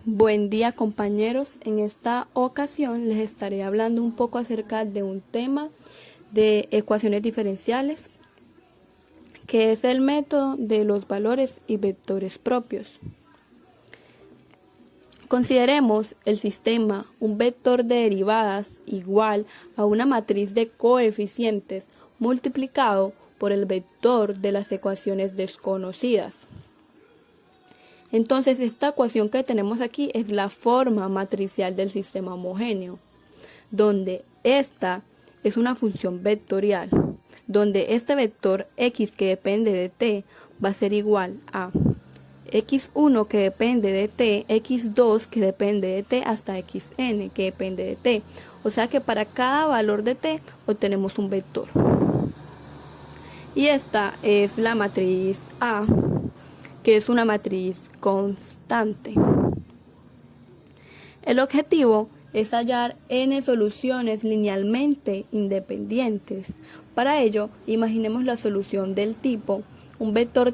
Buen día, compañeros. En esta ocasión les estaré hablando un poco acerca de un tema de ecuaciones diferenciales, que es el método de los valores y vectores propios. Consideremos el sistema un vector de derivadas igual a una matriz de coeficientes multiplicado por el vector de las ecuaciones desconocidas. Entonces, esta ecuación que tenemos aquí es la forma matricial del sistema homogéneo, donde esta es una función vectorial, donde este vector x que depende de t va a ser igual a x1 que depende de t, x2 que depende de t, hasta xn que depende de t. O sea que para cada valor de t obtenemos un vector. Y esta es la matriz A, que es una matriz constante. El objetivo es hallar n soluciones linealmente independientes. Para ello, imaginemos la solución del tipo un vector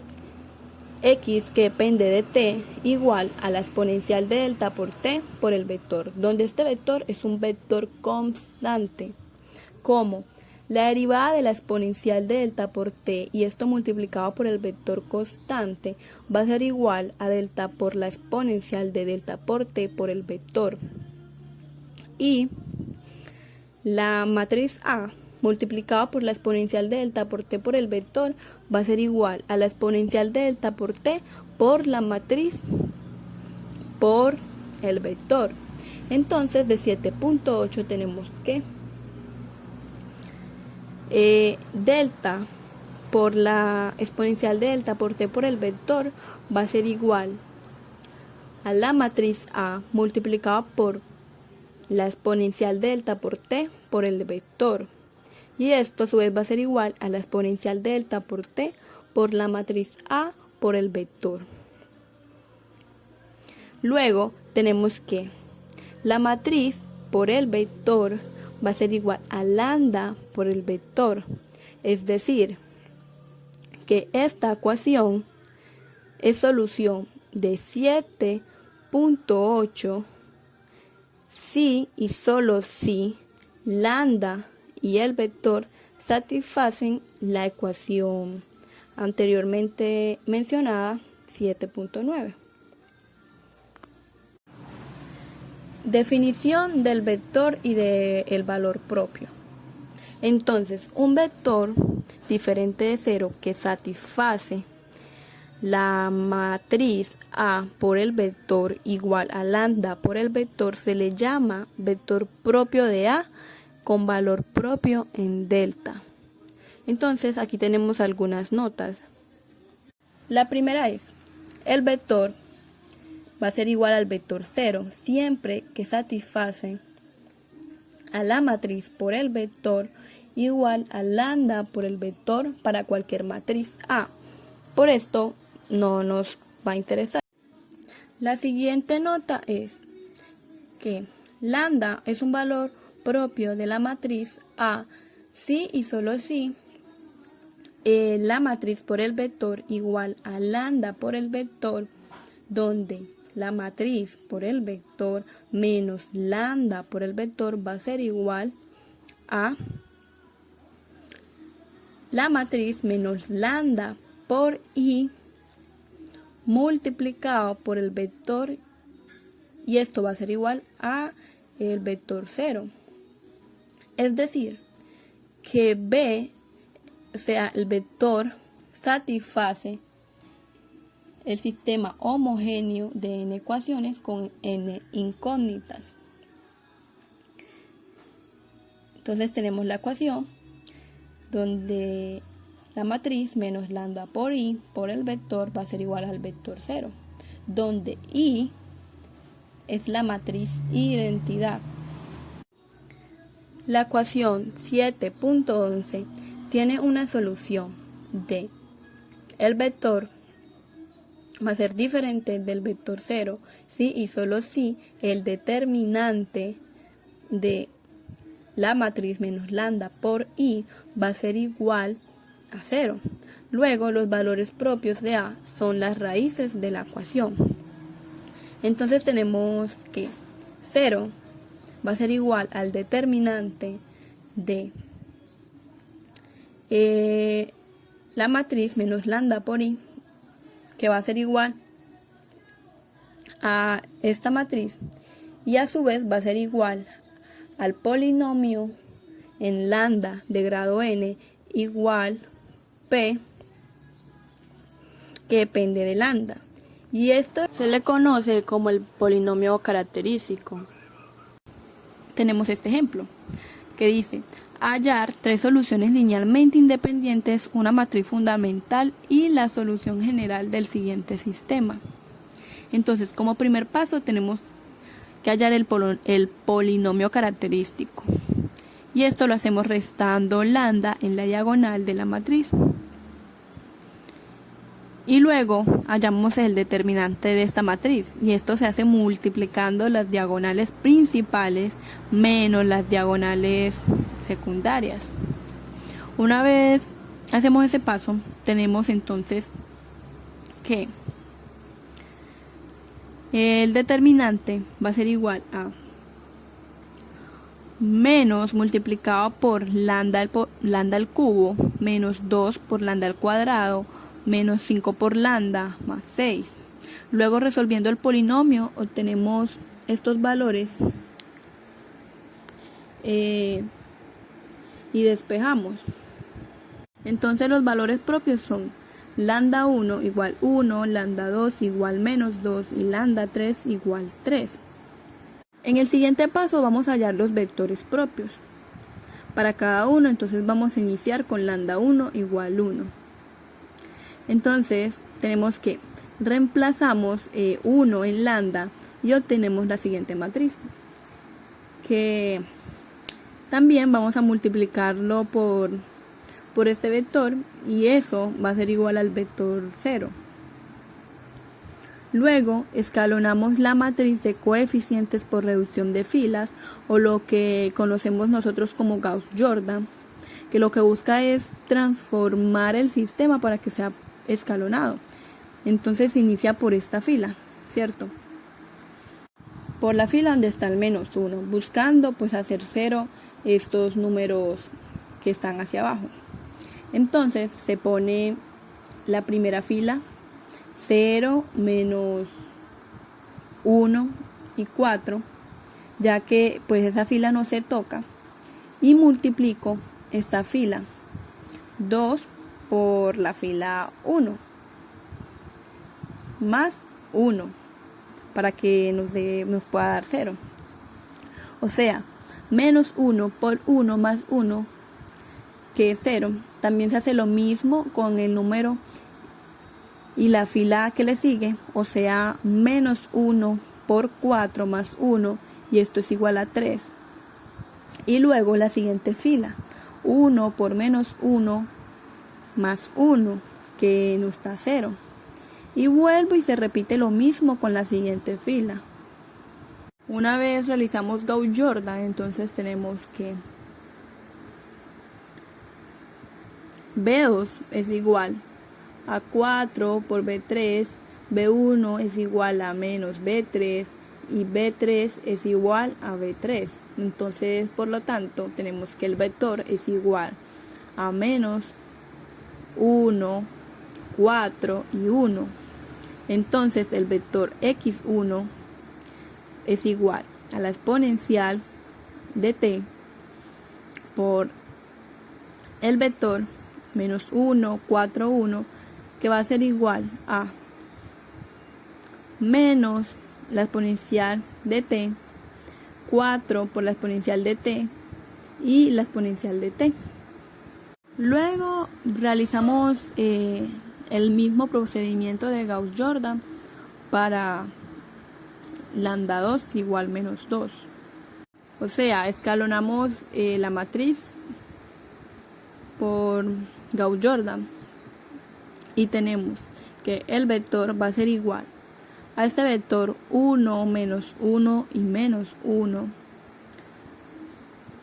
x que depende de t igual a la exponencial de delta por t por el vector, donde este vector es un vector constante, como la derivada de la exponencial de delta por t, y esto multiplicado por el vector constante, va a ser igual a delta por la exponencial de delta por t por el vector. Y la matriz A multiplicado por la exponencial de delta por t por el vector va a ser igual a la exponencial de delta por t por la matriz por el vector. Entonces, de 7.8 tenemos que delta por la exponencial de delta por t por el vector va a ser igual a la matriz A multiplicada por la exponencial de delta por t por el vector, y esto a su vez va a ser igual a la exponencial de delta por t por la matriz A por el vector. Luego tenemos que la matriz por el vector va a ser igual a lambda por el vector, es decir, que esta ecuación es solución de 7.8 si y solo si lambda y el vector satisfacen la ecuación anteriormente mencionada 7.9. Definición del vector y del valor propio. Entonces, un vector diferente de 0 que satisface la matriz A por el vector igual a lambda por el vector se le llama vector propio de A con valor propio en delta. Entonces, aquí tenemos algunas notas. La primera es, el vector va a ser igual al vector 0 siempre que satisface a la matriz por el vector igual a lambda por el vector para cualquier matriz A. Por esto no nos va a interesar. La siguiente nota es que lambda es un valor propio de la matriz A si y solo si la matriz por el vector igual a lambda por el vector, donde la matriz por el vector menos lambda por el vector va a ser igual a la matriz menos lambda por i multiplicado por el vector, y esto va a ser igual a el vector 0. Es decir, que B, o sea, el vector satisface el sistema homogéneo de n ecuaciones con n incógnitas. Entonces tenemos la ecuación donde la matriz menos lambda por i por el vector va a ser igual al vector 0, donde i es la matriz identidad. La ecuación 7.11 tiene una solución de el vector va a ser diferente del vector 0 si y solo si el determinante de la matriz menos lambda por i va a ser igual a 0. Luego, los valores propios de A son las raíces de la ecuación. Entonces tenemos que 0 va a ser igual al determinante de la matriz menos lambda por i, que va a ser igual a esta matriz, y a su vez va a ser igual al polinomio en lambda de grado n igual p, que depende de lambda, y esto se le conoce como el polinomio característico. Tenemos este ejemplo que dice: hallar 3 soluciones linealmente independientes, una matriz fundamental y la solución general del siguiente sistema. Entonces, como primer paso tenemos que hallar el polinomio característico, y esto lo hacemos restando lambda en la diagonal de la matriz, y luego hallamos el determinante de esta matriz, y esto se hace multiplicando las diagonales principales menos las diagonales secundarias. Una vez hacemos ese paso, tenemos entonces que el determinante va a ser igual a menos multiplicado por lambda al cubo menos 2 por lambda al cuadrado menos 5 por lambda más 6. Luego, resolviendo el polinomio, obtenemos estos valores y despejamos. Entonces los valores propios son lambda 1 igual 1, lambda 2 igual menos 2 y lambda 3 igual 3. En el siguiente paso vamos a hallar los vectores propios para cada uno. Entonces vamos a iniciar con lambda 1 igual 1. Entonces tenemos que reemplazamos 1 en lambda y obtenemos la siguiente matriz, que también vamos a multiplicarlo por este vector, y eso va a ser igual al vector 0. Luego escalonamos la matriz de coeficientes por reducción de filas, o lo que conocemos nosotros como Gauss-Jordan, que lo que busca es transformar el sistema para que sea escalonado. Entonces se inicia por esta fila, ¿cierto? Por la fila donde está el menos 1, buscando pues hacer 0 estos números que están hacia abajo. Entonces se pone la primera fila 0, menos 1 y 4, ya que pues esa fila no se toca, y multiplico esta fila 2 por la fila 1 más 1 para que nos pueda dar 0. O sea, menos 1 por 1 más 1, que es 0. También se hace lo mismo con el número y la fila que le sigue, o sea, menos 1 por 4 más 1, y esto es igual a 3. Y luego la siguiente fila, 1 por menos 1 más 1, que no está 0. Y vuelvo y se repite lo mismo con la siguiente fila. Una vez realizamos Gauss-Jordan, entonces tenemos que B2 es igual a 4 por B3, B1 es igual a menos B3 y B3 es igual a B3. Entonces, por lo tanto, tenemos que el vector es igual a menos 1, 4 y 1. Entonces, el vector x1 es igual a la exponencial de t por el vector menos 1, 4, 1, que va a ser igual a menos la exponencial de t, 4 por la exponencial de t y la exponencial de t. Luego realizamos el mismo procedimiento de Gauss-Jordan para lambda 2 igual menos 2. O sea, escalonamos la matriz por Gauss-Jordan y tenemos que el vector va a ser igual a este vector 1, menos 1 y menos 1,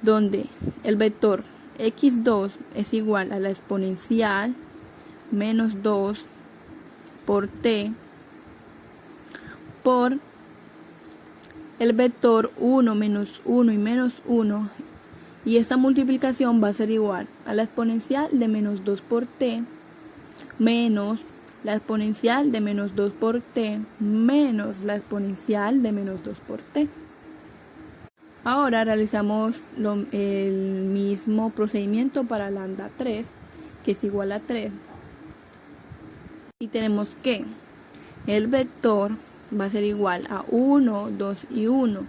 donde el vector x2 es igual a la exponencial menos 2 por t por el vector 1 menos 1 y menos 1, y esta multiplicación va a ser igual a la exponencial de menos 2 por t menos la exponencial de menos 2 por t menos la exponencial de menos 2 por t. Ahora realizamos el mismo procedimiento para lambda 3, que es igual a 3. Y tenemos que el vector va a ser igual a 1, 2 y 1,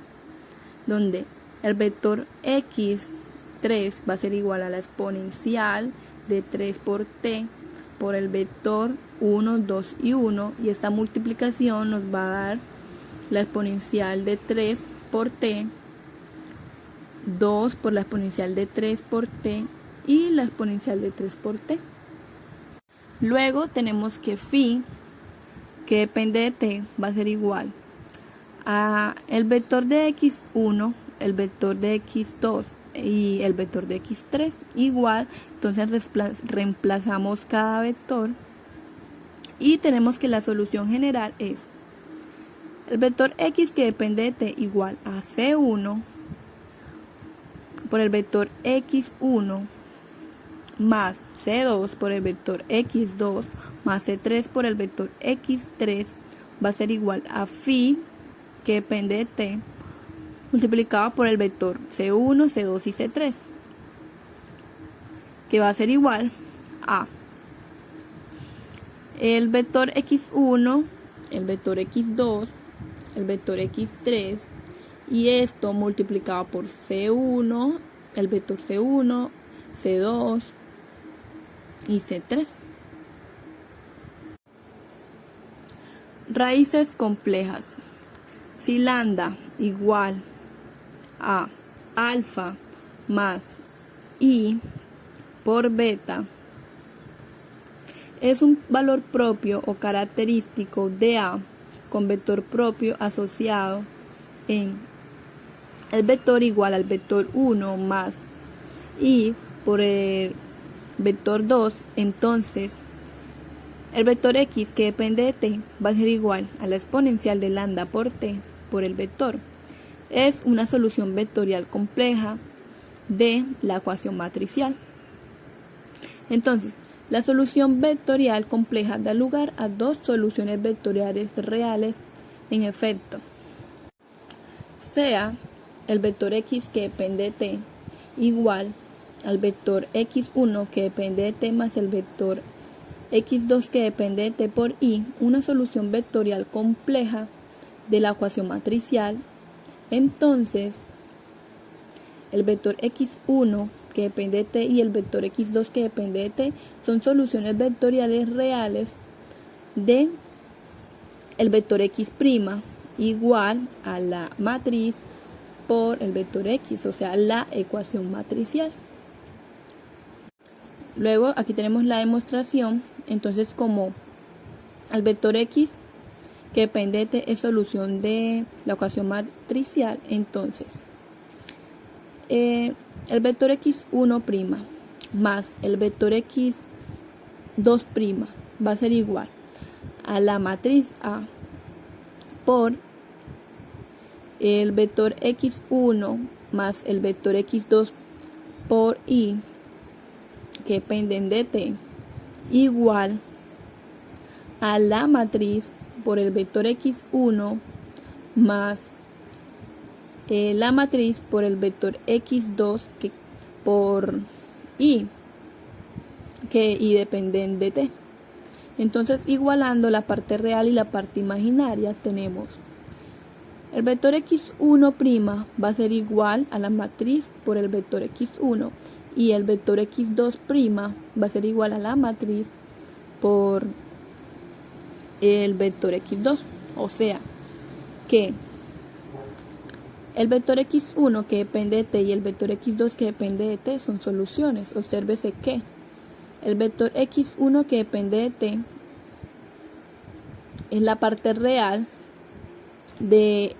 donde el vector x3 va a ser igual a la exponencial de 3 por t por el vector 1, 2 y 1, y esta multiplicación nos va a dar la exponencial de 3 por t, 2 por la exponencial de 3 por t y la exponencial de 3 por t. Luego tenemos que phi, que depende de t, va a ser igual a el vector de x1, el vector de x2 y el vector de x3 igual. Entonces reemplazamos cada vector y tenemos que la solución general es el vector x que depende de t igual a c1 por el vector x1 más c2 por el vector x2 más c3 por el vector x3 va a ser igual a phi que depende de t multiplicado por el vector c1, c2 y c3, que va a ser igual a el vector x1, el vector x2, el vector x3 y esto multiplicado por c1, el vector c1, c2 y c3. Raíces complejas. Si lambda igual a alfa más i por beta es un valor propio o característico de A con vector propio asociado en el vector igual al vector 1 más i por el vector 2, entonces el vector x que depende de t va a ser igual a la exponencial de lambda por t por el vector. Es una solución vectorial compleja de la ecuación matricial. Entonces, la solución vectorial compleja da lugar a dos soluciones vectoriales reales en efecto. Sea el vector x que depende de t igual al vector x1 que depende de t más el vector x2 que depende de t por i, una solución vectorial compleja de la ecuación matricial, entonces el vector x1 que depende de t y el vector x2 que depende de t son soluciones vectoriales reales de el vector x' igual a la matriz por el vector x, o sea, la ecuación matricial. Luego aquí tenemos la demostración. Entonces, como el vector x que depende de t es solución de la ecuación matricial, entonces el vector x1' más el vector x2' va a ser igual a la matriz A por el vector x1 más el vector x2 por i que dependen de t igual a la matriz por el vector x1 más la matriz por el vector x2 por i que dependen de t. Entonces, igualando la parte real y la parte imaginaria, tenemos el vector x1' va a ser igual a la matriz por el vector x1 y el vector x2' va a ser igual a la matriz por el vector x2. O sea que el vector x1 que depende de t y el vector x2 que depende de t son soluciones. Obsérvese que el vector x1 que depende de t es la parte real de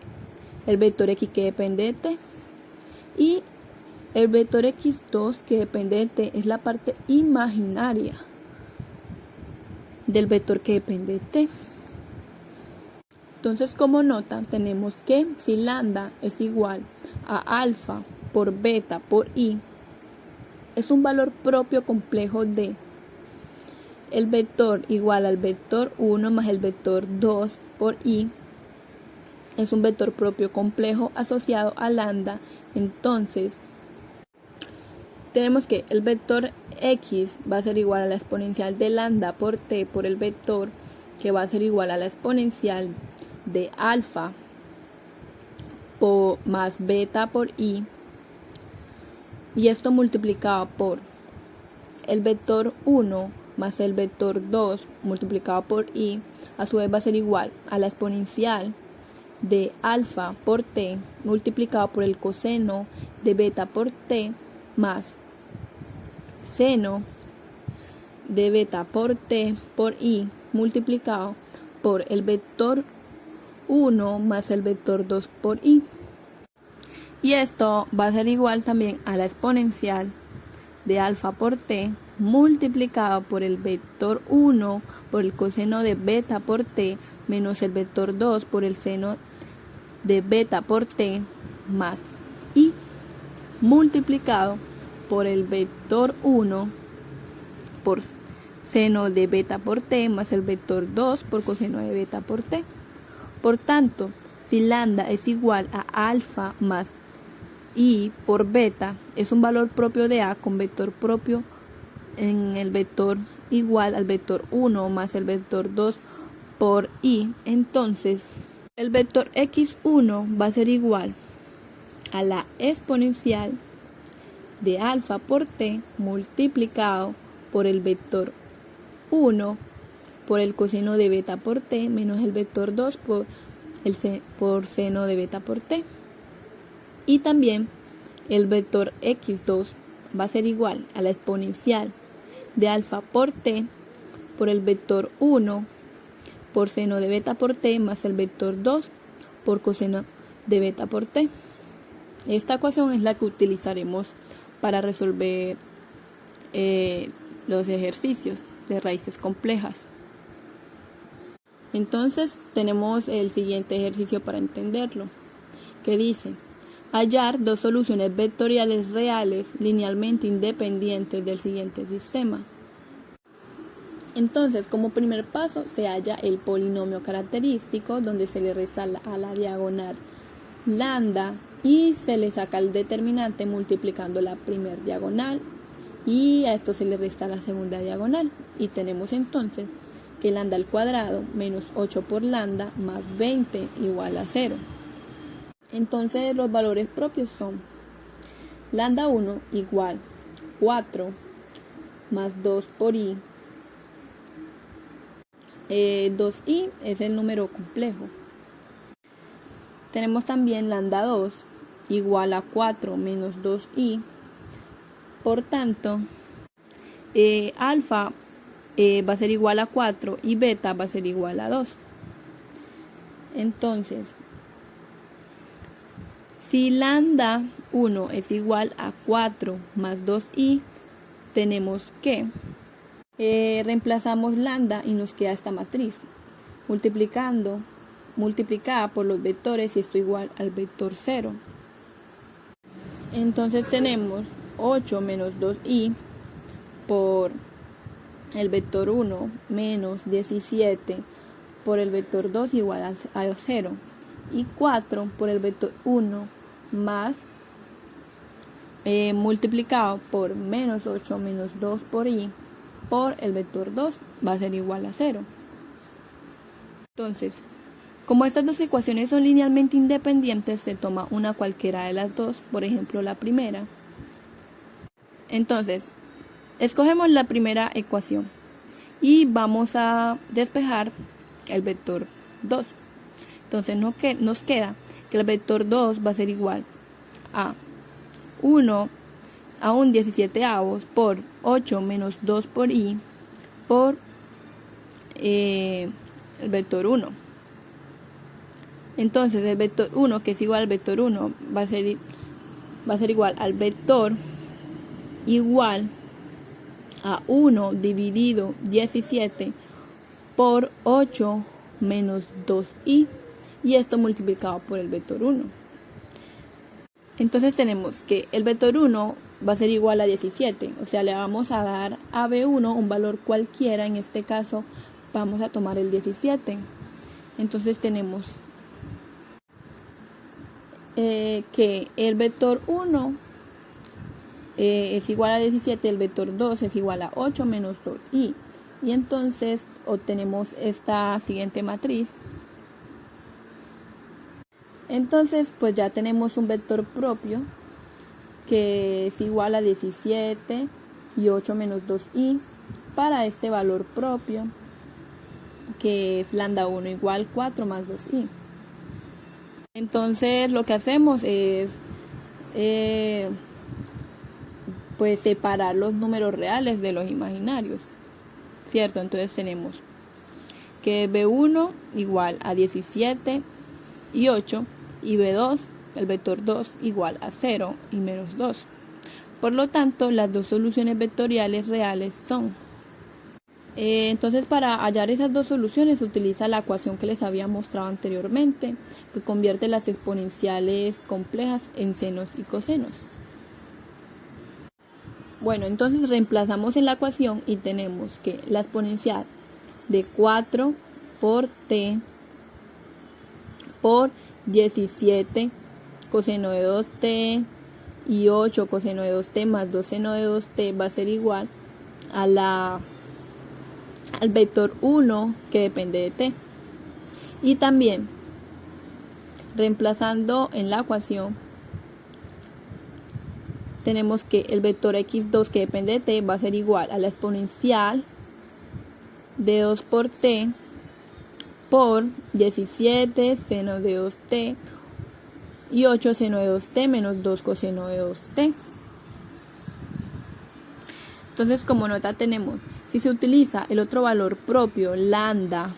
el vector x que depende de t y el vector x2 que depende de t es la parte imaginaria del vector que depende de t. Entonces, como nota, tenemos que si lambda es igual a alfa por beta por i, es un valor propio complejo de el vector igual al vector 1 más el vector 2 por i. Es un vector propio complejo asociado a lambda. Entonces, tenemos que el vector x va a ser igual a la exponencial de lambda por t por el vector, que va a ser igual a la exponencial de alfa más beta por i, y esto multiplicado por el vector 1 más el vector 2 multiplicado por i, a su vez va a ser igual a la exponencial de alfa por t multiplicado por el coseno de beta por t más seno de beta por t por i multiplicado por el vector 1 más el vector 2 por i. Y esto va a ser igual también a la exponencial de alfa por t multiplicado por el vector 1 por el coseno de beta por t menos el vector 2 por el seno de beta por t más i multiplicado por el vector 1 por seno de beta por t más el vector 2 por coseno de beta por t. Por tanto, si lambda es igual a alfa más i por beta, es un valor propio de a con vector propio en el vector igual al vector 1 más el vector 2 por i. Entonces, el vector x1 va a ser igual a la exponencial de alfa por t multiplicado por el vector 1 por el coseno de beta por t menos el vector 2 por seno de beta por t. Y también el vector x2 va a ser igual a la exponencial de alfa por t por el vector 1 por seno de beta por t más el vector 2 por coseno de beta por t. Esta ecuación es la que utilizaremos para resolver los ejercicios de raíces complejas. Entonces tenemos el siguiente ejercicio para entenderlo, que dice: hallar dos soluciones vectoriales reales linealmente independientes del siguiente sistema. Entonces, como primer paso se halla el polinomio característico, donde se le resta a la diagonal lambda y se le saca el determinante multiplicando la primer diagonal, y a esto se le resta la segunda diagonal, y tenemos entonces que lambda al cuadrado menos 8 por lambda más 20 igual a 0. Entonces los valores propios son lambda 1 igual 4 más 2 por i. 2i es el número complejo. Tenemos también lambda 2 igual a 4 menos 2i. Por tanto, alfa va a ser igual a 4 y beta va a ser igual a 2. Entonces, si lambda 1 es igual a 4 más 2i, tenemos que reemplazamos lambda y nos queda esta matriz, multiplicada por los vectores, y esto igual al vector 0. Entonces tenemos 8 menos 2i por el vector 1 menos 17 por el vector 2 igual a 0, y 4 por el vector 1 más multiplicado por menos 8 menos 2 por i por el vector 2 va a ser igual a 0. Entonces, como estas dos ecuaciones son linealmente independientes, se toma una cualquiera de las dos, por ejemplo la primera. Entonces, escogemos la primera ecuación y vamos a despejar el vector 2. Entonces nos queda que el vector 2 va a ser igual a 1 a un 17avos por 8 menos 2 por i por el vector 1. Entonces el vector 1, que es igual al vector 1, va a ser igual al vector igual a 1 dividido 17 por 8 menos 2i y esto multiplicado por el vector 1. Entonces tenemos que el vector 1 va a ser igual a 17, o sea, le vamos a dar a B1 un valor cualquiera, en este caso vamos a tomar el 17. Entonces tenemos que el vector 1 es igual a 17, el vector 2 es igual a 8 menos 2i. Y entonces obtenemos esta siguiente matriz. Entonces pues ya tenemos un vector propio que es igual a 17 y 8 menos 2i para este valor propio que es lambda 1 igual 4 más 2i. Entonces lo que hacemos es pues separar los números reales de los imaginarios, ¿cierto? Entonces tenemos que B1 igual a 17 y 8 y B2, el vector 2, igual a 0 y menos 2. Por lo tanto, las dos soluciones vectoriales reales son. Entonces, para hallar esas dos soluciones se utiliza la ecuación que les había mostrado anteriormente, que convierte las exponenciales complejas en senos y cosenos. Bueno, entonces reemplazamos en la ecuación y tenemos que la exponencial de 4 por t por 17 coseno de 2t y 8 coseno de 2t más 2 seno de 2t va a ser igual a al vector 1 que depende de t. Y también reemplazando en la ecuación tenemos que el vector x2 que depende de t va a ser igual a la exponencial de 2 por t por 17 seno de 2t y 8 seno de 2t menos 2 coseno de 2t. Entonces, como nota tenemos, si se utiliza el otro valor propio, lambda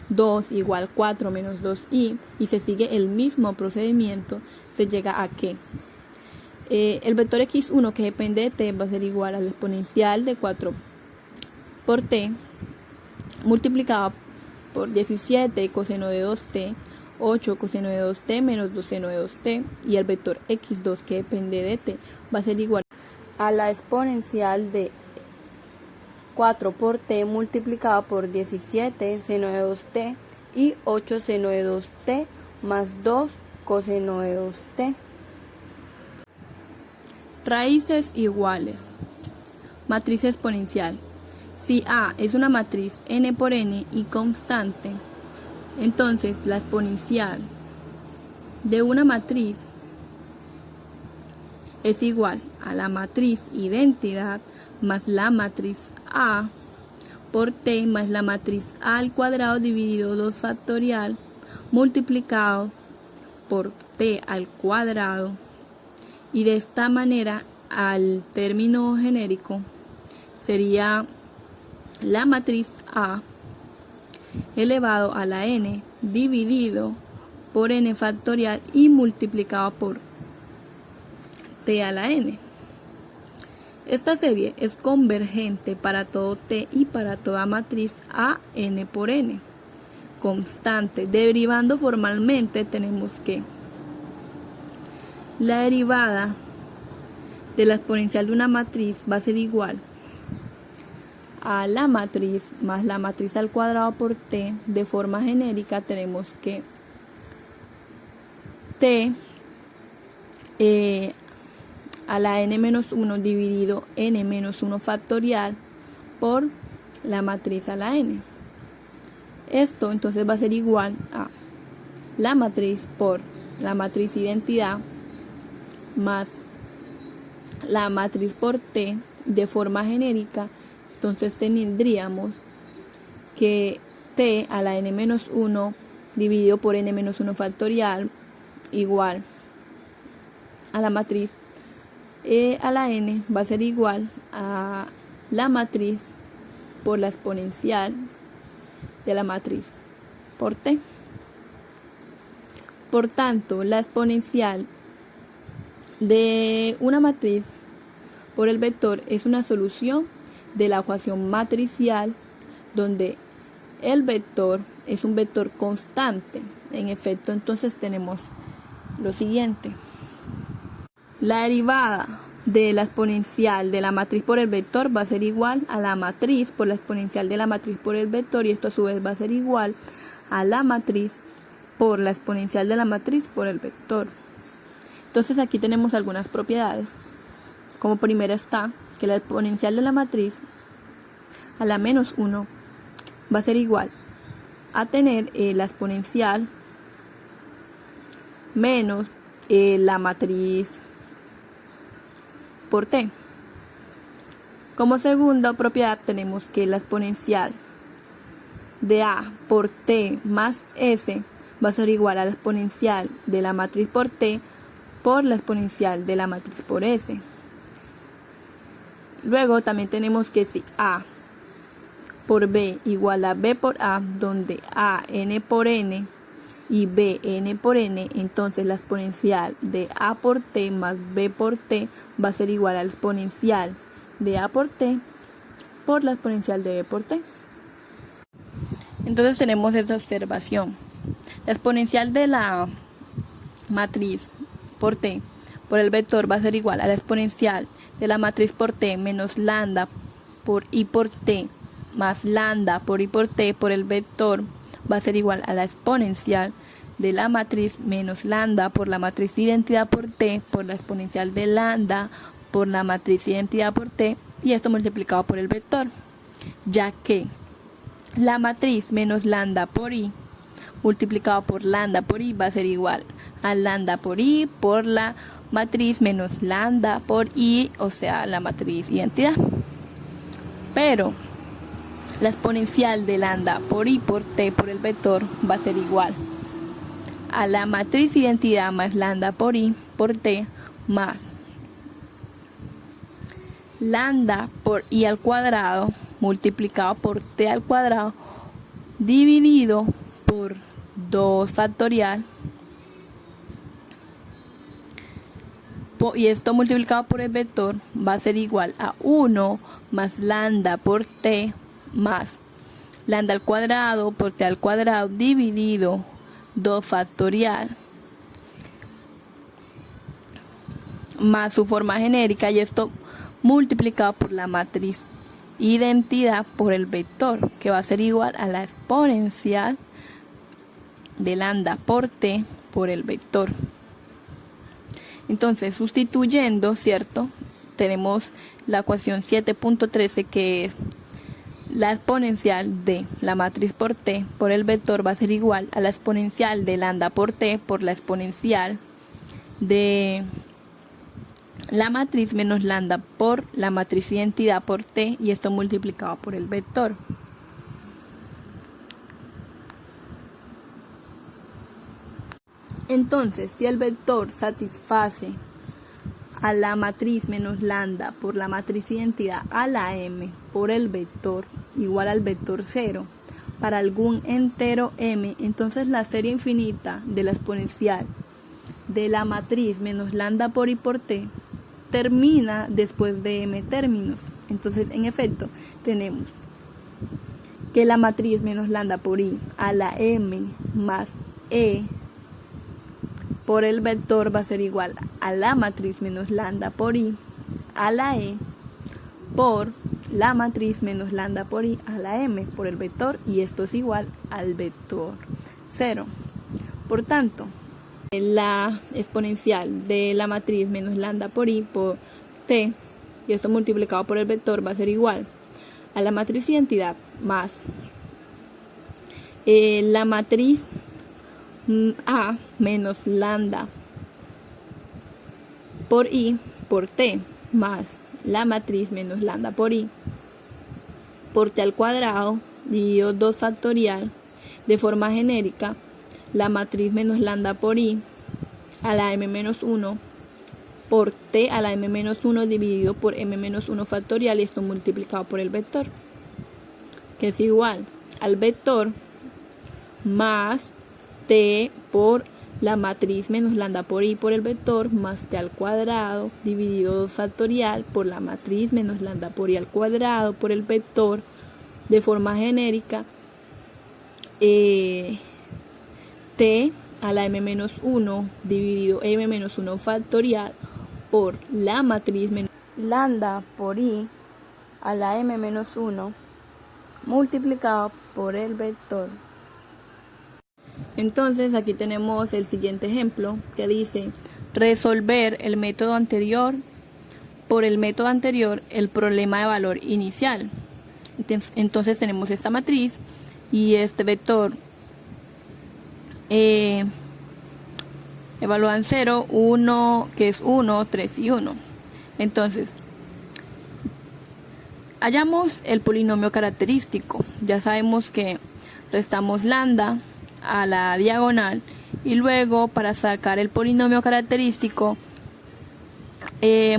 2 igual 4 menos 2i, y se sigue el mismo procedimiento, se llega a que el vector x1 que depende de t va a ser igual a la exponencial de 4 por t multiplicado por 17 coseno de 2t, 8 coseno de 2t menos 2 seno de 2t, y el vector x2 que depende de t va a ser igual a la exponencial de 4 por t multiplicado por 17 seno de 2t y 8 seno de 2t más 2 coseno de 2t. Raíces iguales. Matriz exponencial. Si A es una matriz n por n y constante, entonces la exponencial de una matriz es igual a la matriz identidad más la matriz A por t más la matriz A al cuadrado dividido 2 factorial multiplicado por t al cuadrado, y de esta manera al término genérico sería la matriz A elevado a la n dividido por n factorial y multiplicado por t a la n. Esta serie es convergente para todo t y para toda matriz a n por n constante. Derivando formalmente tenemos que la derivada de la exponencial de una matriz va a ser igual a la matriz más la matriz al cuadrado por t. De forma genérica tenemos que t a la n-1 dividido n-1 factorial por la matriz a la n. Esto entonces va a ser igual a la matriz por la matriz identidad más la matriz por t de forma genérica. Entonces tendríamos que t a la n-1 dividido por n-1 factorial igual a la matriz a la n va a ser igual a la matriz por la exponencial de la matriz por t. Por tanto, la exponencial de una matriz por el vector es una solución de la ecuación matricial donde el vector es un vector constante. En efecto, entonces tenemos lo siguiente. La derivada de la exponencial de la matriz por el vector va a ser igual a la matriz por la exponencial de la matriz por el vector, y esto a su vez va a ser igual a la matriz por la exponencial de la matriz por el vector. Entonces aquí tenemos algunas propiedades. Como primera está que la exponencial de la matriz a la menos 1 va a ser igual a tener la exponencial menos la matriz por t. Como segunda propiedad tenemos que la exponencial de a por t más s va a ser igual a la exponencial de la matriz por t por la exponencial de la matriz por s. Luego también tenemos que si a por b igual a b por a, donde a n por n y b n por n, entonces la exponencial de a por t más b por t va a ser igual a la exponencial de a por t por la exponencial de b por t. Entonces tenemos esta observación. La exponencial de la matriz por t por el vector va a ser igual a la exponencial de la matriz por t menos lambda por i por t más lambda por i por t por el vector va a ser igual a la exponencial de la matriz menos lambda por la matriz de identidad por t por la exponencial de lambda por la matriz de identidad por t, y esto multiplicado por el vector, ya que la matriz menos lambda por i multiplicado por lambda por i va a ser igual a lambda por i por la matriz menos lambda por i, o sea, la matriz identidad. Pero la exponencial de lambda por i por t por el vector va a ser igual a la matriz identidad más lambda por i por t más lambda por i al cuadrado multiplicado por t al cuadrado dividido por 2 factorial, y esto multiplicado por el vector va a ser igual a 1 más lambda por t más lambda al cuadrado por t al cuadrado dividido 2 factorial más su forma genérica, y esto multiplicado por la matriz identidad por el vector, que va a ser igual a la exponencial de lambda por t por el vector. Entonces, sustituyendo, ¿cierto? Tenemos la ecuación 7.13, que es la exponencial de la matriz por t por el vector va a ser igual a la exponencial de lambda por t por la exponencial de la matriz menos lambda por la matriz identidad por t, y esto multiplicado por el vector. Entonces, si el vector satisface a la matriz menos lambda por la matriz identidad a la m por el vector igual al vector 0 para algún entero m, entonces la serie infinita de la exponencial de la matriz menos lambda por i por t termina después de m términos. Entonces, en efecto, tenemos que la matriz menos lambda por i a la m más e por el vector va a ser igual a la matriz menos lambda por i a la e por la matriz menos lambda por i a la m por el vector, y esto es igual al vector 0. Por tanto, la exponencial de la matriz menos lambda por i por t, y esto multiplicado por el vector va a ser igual a la matriz identidad más la matriz a menos lambda por i por t más la matriz menos lambda por i por t al cuadrado dividido 2 factorial de forma genérica la matriz menos lambda por i a la m menos 1 por t a la m menos 1 dividido por m menos 1 factorial, y esto multiplicado por el vector, que es igual al vector más t por la matriz menos lambda por i por el vector más t al cuadrado dividido 2 factorial por la matriz menos lambda por i al cuadrado por el vector de forma genérica t a la m-1 dividido m-1 factorial por la matriz lambda por i a la m-1 multiplicado por el vector. Entonces aquí tenemos el siguiente ejemplo que dice resolver el método anterior por el método anterior el problema de valor inicial. Entonces tenemos esta matriz y este vector evalúan 0, 1, que es 1, 3 y 1. Entonces, hallamos el polinomio característico. Ya sabemos que restamos lambda a la diagonal y luego para sacar el polinomio característico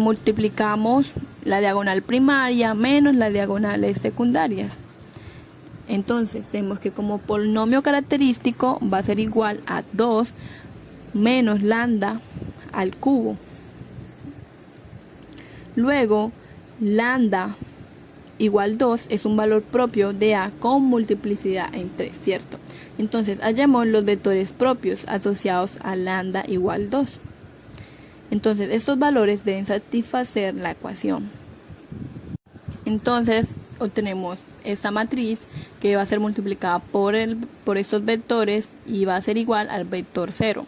multiplicamos la diagonal primaria menos las diagonales secundarias. Entonces tenemos que como polinomio característico va a ser igual a 2 menos lambda al cubo. Luego lambda igual 2 es un valor propio de A con multiplicidad en 3, ¿cierto? Entonces hallemos los vectores propios asociados a lambda igual 2. Entonces estos valores deben satisfacer la ecuación. Entonces obtenemos esta matriz que va a ser multiplicada por estos vectores y va a ser igual al vector 0.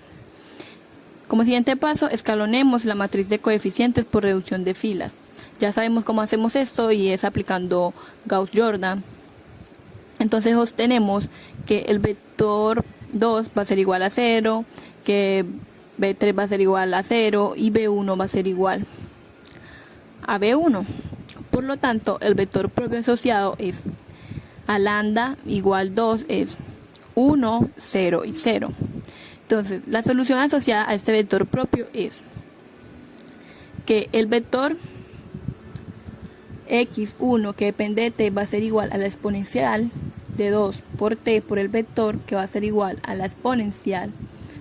Como siguiente paso, escalonemos la matriz de coeficientes por reducción de filas. Ya sabemos cómo hacemos esto y es aplicando Gauss-Jordan. Entonces obtenemos que el vector 2 va a ser igual a 0, que B3 va a ser igual a 0 y B1 va a ser igual a B1. Por lo tanto, el vector propio asociado es a lambda igual 2 es 1, 0 y 0. Entonces, la solución asociada a este vector propio es que el vector x1 que depende de t va a ser igual a la exponencial de 2 por t por el vector que va a ser igual a la exponencial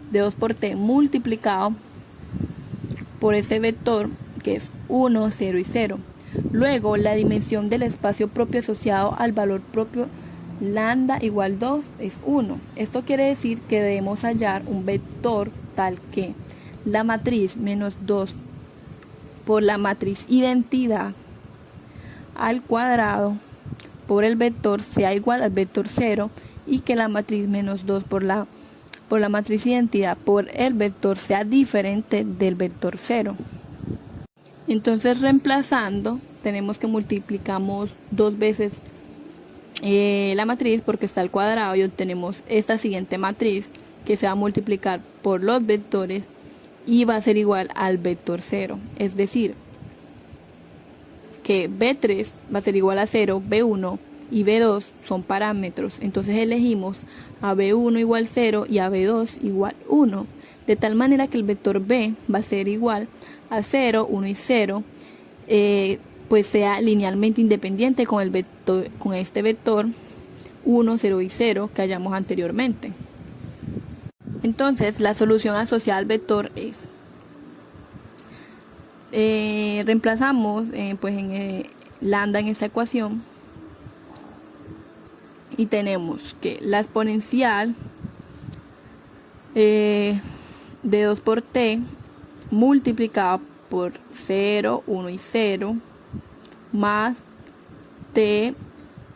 de 2 por t multiplicado por ese vector que es 1, 0 y 0. Luego la dimensión del espacio propio asociado al valor propio lambda igual 2 es 1. Esto quiere decir que debemos hallar un vector tal que la matriz menos 2 por la matriz identidad al cuadrado por el vector sea igual al vector 0 y que la matriz menos 2 por la matriz identidad por el vector sea diferente del vector 0. Entonces reemplazando tenemos que multiplicamos 2 veces la matriz porque está al cuadrado y obtenemos esta siguiente matriz que se va a multiplicar por los vectores y va a ser igual al vector 0. Es decir, que B3 va a ser igual a 0, B1 y B2 son parámetros. Entonces elegimos a B1 igual 0 y a B2 igual 1. De tal manera que el vector B va a ser igual a 0, 1 y 0. Pues sea linealmente independiente con este vector 1, 0 y 0 que hallamos anteriormente. Entonces la solución asociada al vector es reemplazamos lambda en esta ecuación y tenemos que la exponencial de 2 por t multiplicado por 0, 1 y 0 más t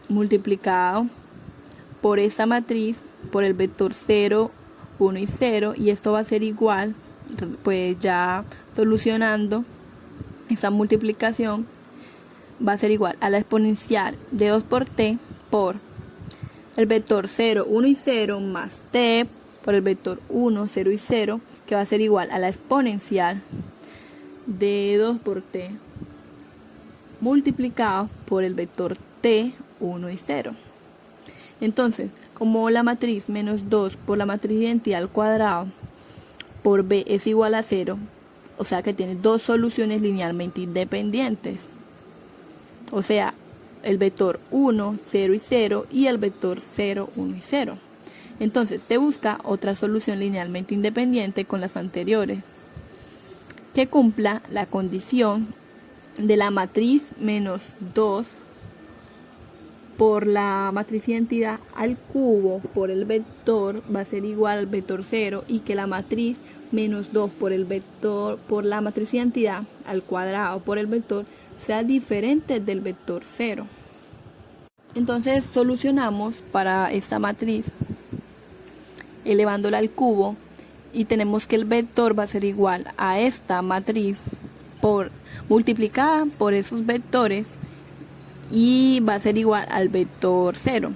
multiplicado por esta matriz por el vector 0, 1 y 0 y esto va a ser igual, pues ya solucionando esa multiplicación va a ser igual a la exponencial de 2 por t por el vector 0, 1 y 0 más t por el vector 1, 0 y 0 que va a ser igual a la exponencial de 2 por t multiplicado por el vector t, 1 y 0. Entonces, como la matriz menos 2 por la matriz identidad al cuadrado por b es igual a 0, o sea que tiene dos soluciones linealmente independientes. O sea, el vector 1, 0 y 0 y el vector 0, 1 y 0. Entonces se busca otra solución linealmente independiente con las anteriores que cumpla la condición de la matriz menos 2 por la matriz identidad al cubo por el vector va a ser igual al vector 0 y que la matriz menos 2 por el vector por la matriz identidad al cuadrado por el vector sea diferente del vector 0. Entonces solucionamos para esta matriz elevándola al cubo y tenemos que el vector va a ser igual a esta matriz multiplicada por esos vectores y va a ser igual al vector 0.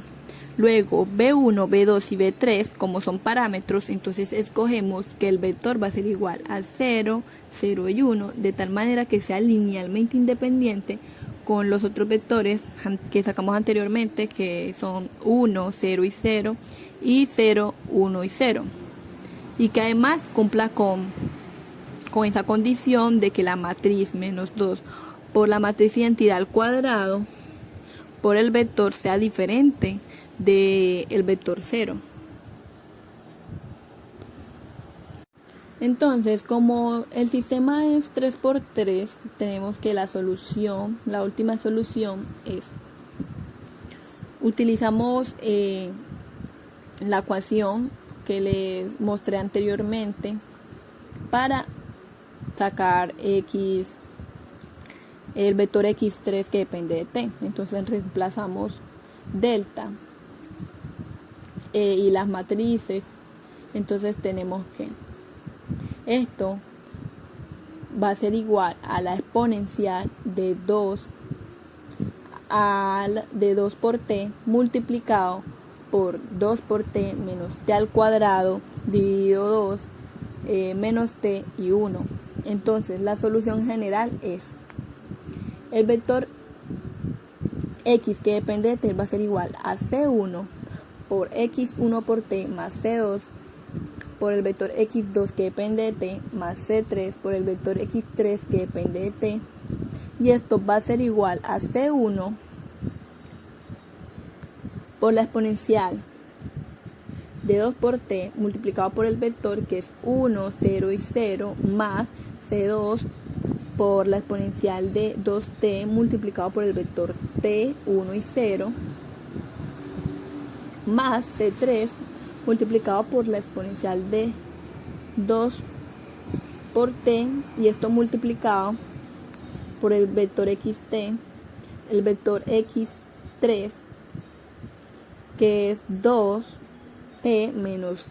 Luego B1, B2 y B3 como son parámetros, entonces escogemos que el vector va a ser igual a 0, 0 y 1 de tal manera que sea linealmente independiente con los otros vectores que sacamos anteriormente, que son 1, 0 y 0 y 0, 1 y 0, y que además cumpla con esa condición de que la matriz menos 2 por la matriz identidad al cuadrado por el vector sea diferente del vector 0. Entonces, como el sistema es 3×3, tenemos que la última solución es, utilizamos la ecuación que les mostré anteriormente para sacar el vector x3 que depende de t. Entonces reemplazamos delta y las matrices. Entonces tenemos que esto va a ser igual a la exponencial de 2 por t multiplicado por 2 por t menos t al cuadrado dividido 2 menos t y 1. Entonces la solución general es el vector x que depende de t va a ser igual a c1 por x1 por t más c2 por el vector x2 que depende de t más c3 por el vector x3 que depende de t, y esto va a ser igual a c1 por la exponencial de 2 por t multiplicado por el vector que es 1, 0 y 0 más c2 por la exponencial de 2t multiplicado por el vector t, 1 y 0 más c3 multiplicado por la exponencial de 2 por t, y esto multiplicado por el vector xt, el vector x3 que es 2t menos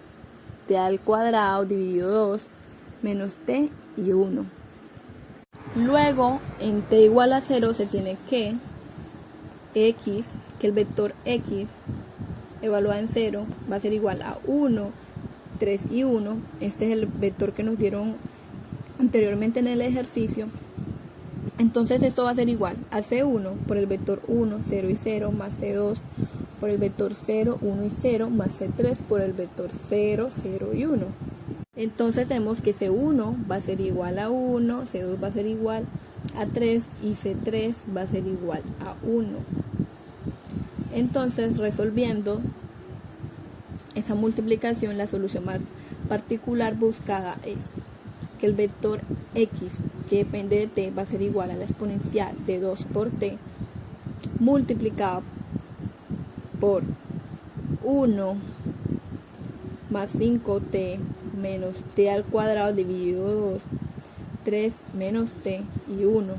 t al cuadrado dividido 2 menos t y 1. Luego en t igual a 0 se tiene que el vector x evaluado en 0 va a ser igual a 1, 3 y 1. Este es el vector que nos dieron anteriormente en el ejercicio. Entonces esto va a ser igual a c1 por el vector 1, 0 y 0 más c2 por el vector 0, 1 y 0 más c3 por el vector 0, 0 y 1. Entonces vemos que c1 va a ser igual a 1, c2 va a ser igual a 3 y c3 va a ser igual a 1. Entonces, resolviendo esa multiplicación, la solución particular buscada es que el vector x que depende de t va a ser igual a la exponencial de 2 por t multiplicado por 1 más 5t menos t al cuadrado dividido 2, 3 menos t y 1.